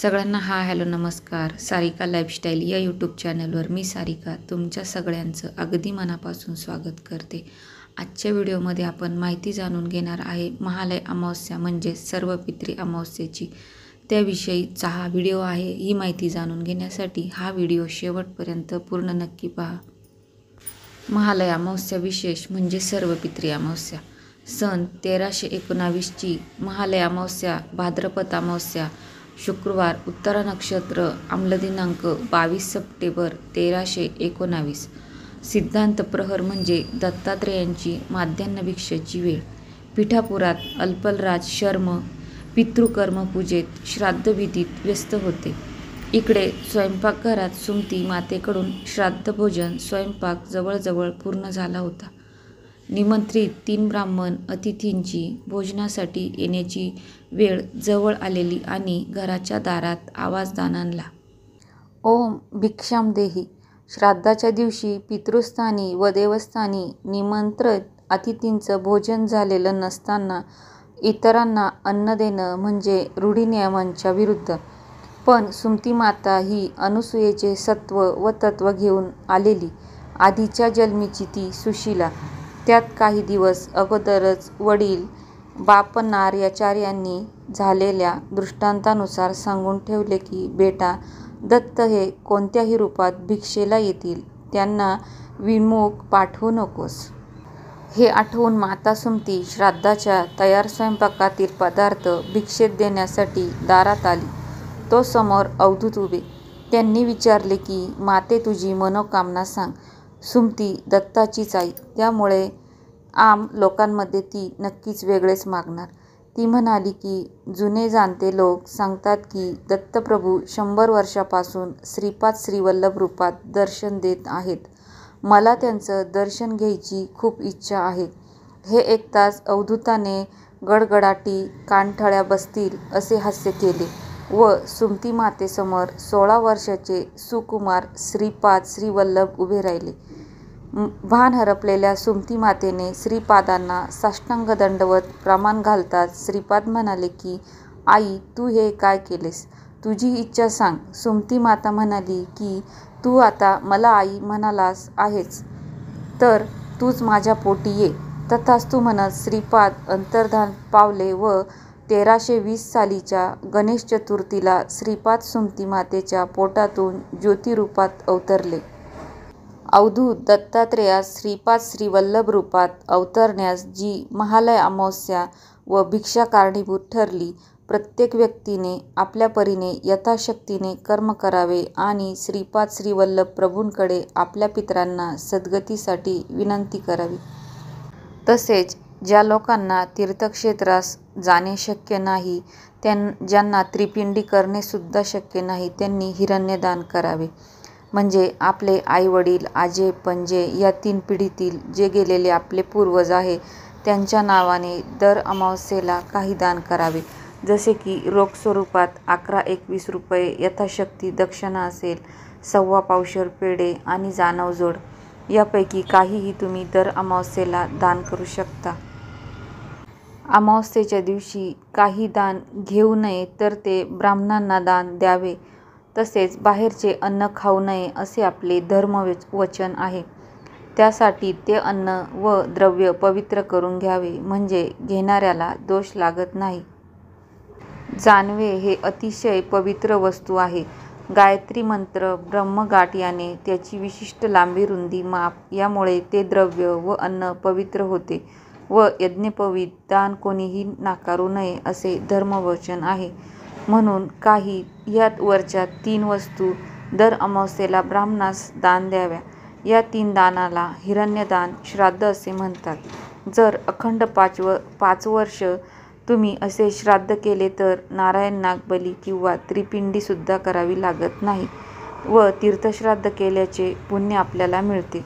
सगळ्यांना हॅलो नमस्कार. सारिका लाईफस्टाईल या यूट्यूब चॅनलवर मी सारिका तुमच्या सगळ्यांचं अगदी मनापासून स्वागत करते. आजच्या व्हिडिओमध्ये आपण माहिती जाणून घेणार आहे महालय अमावस्या म्हणजे सर्व पितृ अमावस्येची. त्याविषयीचा हा व्हिडिओ आहे. ही माहिती जाणून घेण्यासाठी हा व्हिडिओ शेवटपर्यंत पूर्ण नक्की पहा. महालय अमावस्या विशेष म्हणजे सर्व पितृ अमावस्या. सन 1319ची महालय अमावस्या भाद्रपद अमावस्या शुक्रवार, उत्तरा नक्षत्र, आम्ल दिनांक 22 सप्टेंबर 1319. सिद्धांत प्रहर म्हणजे दत्तात्रेयांची माध्यान्ह भिक्षेची वेळ. पिठापुरात अल्पलराज शर्म पितृकर्म पूजेत श्राद्धविधीत व्यस्त होते. इकडे स्वयंपाकघरात सुमती मातेकडून श्राद्धभोजन स्वयंपाक जवळजवळ पूर्ण झाला होता. निमंत्रित 3 ब्राह्मण अतिथींची भोजनासाठी येण्याची वेळ जवळ आलेली आणि घराच्या दारात आवाज दाणाणला. ओम भिक्षाम देही. श्राद्धाच्या दिवशी पितृस्थानी व देवस्थानी निमंत्रित अतिथींचं भोजन झालेलं नसताना इतरांना अन्न देणं म्हणजे रूढीनियमांच्या विरुद्ध. पण सुमती माता ही अनुसूयेचे सत्व व तत्व घेऊन आलेली. आधीच्या जन्मीची ती सुशीला. त्यात काही दिवस अगोदरच वडील बापनार्याचार्यांनी झालेल्या दृष्टांतानुसार सांगून ठेवले की बेटा दत्त हे कोणत्याही रूपात भिक्षेला येतील, त्यांना विमुख पाठवू नकोस. हे आठवून माता सुमती श्राद्धाच्या तयार स्वयंपाकातील पदार्थ भिक्षेत देण्यासाठी दारात आली. तो समोर अवधूत उभे. त्यांनी विचारले की माते तुझी मनोकामना सांग. सुमती दत्ताचीच आई, त्यामुळे आम लोकांमध्ये ती नक्कीच वेगळेच मागणार. ती म्हणाली की जुने जाणते लोक सांगतात की दत्तप्रभू 100 वर्षापासून श्रीपाद श्रीवल्लभ रूपात दर्शन देत आहेत. मला त्यांचं दर्शन घ्यायची खूप इच्छा आहे. हे ऐकताच अवधूताने गडगडाटी कानठळ्या बसतील असे हास्य केले व सुमती मातेसमोर 16 वर्षाचे सुकुमार श्रीपाद श्रीवल्लभ उभे राहिले. भान हरपलेल्या सुमती मातेने श्रीपादांना साष्टांग दंडवत प्रणाम घालताच श्रीपाद म्हणाले की आई तू हे काय केलेस, तुझी इच्छा सांग. सुमती माता म्हणाली की तू आता मला आई म्हणालास आहेस तर तूच माझ्या पोटी ये. तथास्तु म्हणत श्रीपाद अंतर्धान पावले व 1320 सालीच्या गणेश चतुर्थीला श्रीपाद सुमती मातेच्या पोटातून ज्योतिरूपात अवतरले. अवधूत दत्तात्रेयास श्रीपाद श्रीवल्लभ रूपात अवतरण्यास जी महालय अमावस्या व भिक्षा कारणीभूत ठरली. प्रत्येक व्यक्तीने आपल्या परीने यथाशक्तीने कर्म करावे आणि श्रीपाद श्रीवल्लभ प्रभूंकडे आपल्या पितरांना सद्गतीसाठी विनंती करावी. तसेच ज्या लोकांना तीर्थक्षेत्रास जाणे शक्य नाही, ज्यांना त्रिपिंडी करणे सुद्धा शक्य नाही, त्यांनी हिरण्यदान करावे. म्हणजे आपले आईवडील आजे पंजे या 3 पिढीतील जे गेलेले आपले पूर्वज आहे त्यांच्या नावाने दर अमावस्येला काही दान करावे. जसे की रोख स्वरूपात 11-21 रुपये यथाशक्ती दक्षिणा असेल, 1.25 पावशेर पेढे आणि जानवजोड यापैकी काहीही तुम्ही दर अमावस्येला दान करू शकता. अमावस्येच्या दिवशी काही दान घेऊ नये तर ते ब्राह्मणांना दान द्यावे. तसेच बाहेरचे अन्न खाऊ नये असे आपले धर्मवचन आहे. त्यासाठी ते अन्न व द्रव्य पवित्र करून घ्यावे म्हणजे घेणाऱ्याला दोष लागत नाही. जानवे हे अतिशय पवित्र वस्तू आहे. गायत्री मंत्र ब्रह्मगाठ याने त्याची विशिष्ट लांबी रुंदी माप यामुळे ते द्रव्य व अन्न पवित्र होते व यज्ञोपवीत दान कोणीही नाकारू नये असे धर्मवचन आहे. म्हणून काही ह्यात वरच्या 3 वस्तू दर अमावस्येला ब्राह्मणास दान द्याव्या. या 3 दानाला हिरण्यदान श्राद्ध असे म्हणतात. जर अखंड 5 वर्ष तुम्ही असे श्राद्ध केले तर नारायण नागबली किंवा त्रिपिंडी सुद्धा करावी लागत नाही व तीर्थश्राद्ध केल्याचे पुण्य आपल्याला मिळते.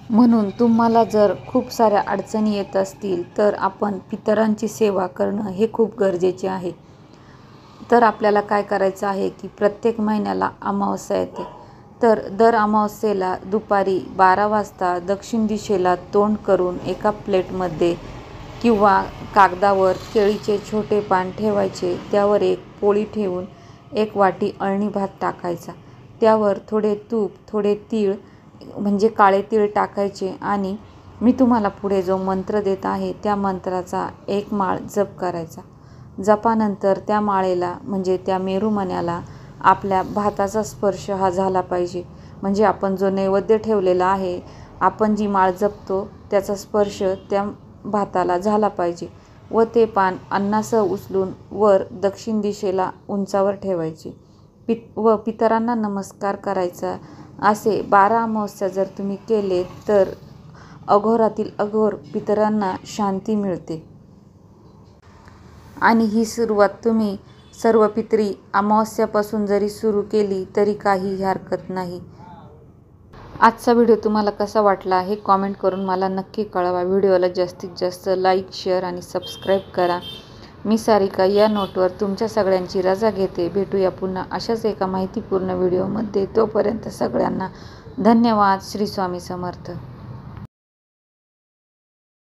म्हणून तुम्हाला जर खूप साऱ्या अडचणी येत असतील तर आपण पितरांची सेवा करणं हे खूप गरजेचे आहे. तर आपल्याला काय करायचं आहे की प्रत्येक महिन्याला अमावस्या येते तर दर अमावस्येला दुपारी 12 वाजता दक्षिण दिशेला तोंड करून एका प्लेटमध्ये किंवा कागदावर केळीचे छोटे पान ठेवायचे. त्यावर एक पोळी ठेवून 1 वाटी अळणी भात टाकायचा. त्यावर थोडे तूप, थोडे तीळ म्हणजे काळे तीळ टाकायचे आणि मी तुम्हाला पुढे जो मंत्र देत आहे त्या मंत्राचा 1 माळ जप करायचा. जपानंतर त्या माळेला म्हणजे त्या मेरुमण्याला आपल्या भाताचा स्पर्श हा झाला पाहिजे. म्हणजे आपण जो नैवेद्य ठेवलेला आहे, आपण जी माळ जपतो त्याचा स्पर्श त्या भाताला झाला पाहिजे व ते पान अन्नासह उचलून वर दक्षिण दिशेला उंचावर ठेवायचे. व पितरांना नमस्कार करायचा. असे 12 अमावस्या जर तुम्ही केले तर अघोरातील अघोर पितरांना शांती मिळते. आणि ही सुरुवात तुम्ही सर्व पितरी अमावस्यापासून जरी सुरू केली तरी काहीही हरकत नाही. आजचा व्हिडिओ तुम्हाला कसा वाटला हे कॉमेंट करून मला नक्की कळवा. व्हिडिओला जास्तीत जास्त लाईक, शेअर आणि सबस्क्राईब करा. मी सारिका या नोटवर तुमच्या सगळ्यांची रजा घेते. भेटूया पुन्हा अशाच एका माहितीपूर्ण व्हिडिओमध्ये. तोपर्यंत सगळ्यांना धन्यवाद. श्री स्वामी समर्थ.